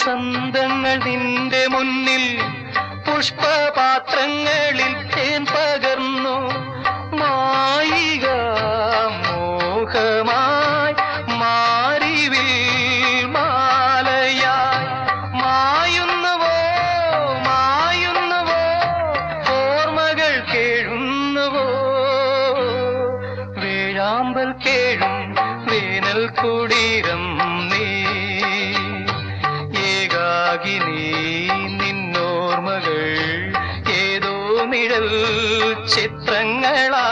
വസന്തങ്ങൾ നിന്റെ മുന്നിൽ പുഷ്പപാത്രങ്ങളിൽ തേൻ പകർന്നു മായിക മോഹമായി മാറിവിൽ മാലയായി മായുന്നുവോ മായുന്നുവോ ഓർമ്മകൾ കേഴുന്നുവോ വേഴാമ്പൽ കേഴും വേനൽ കുടീരം നീ ഏകാകിനി നിന്നോർമ്മകൾ ഏതോ നിഴൽ ചിത്രങ്ങളാ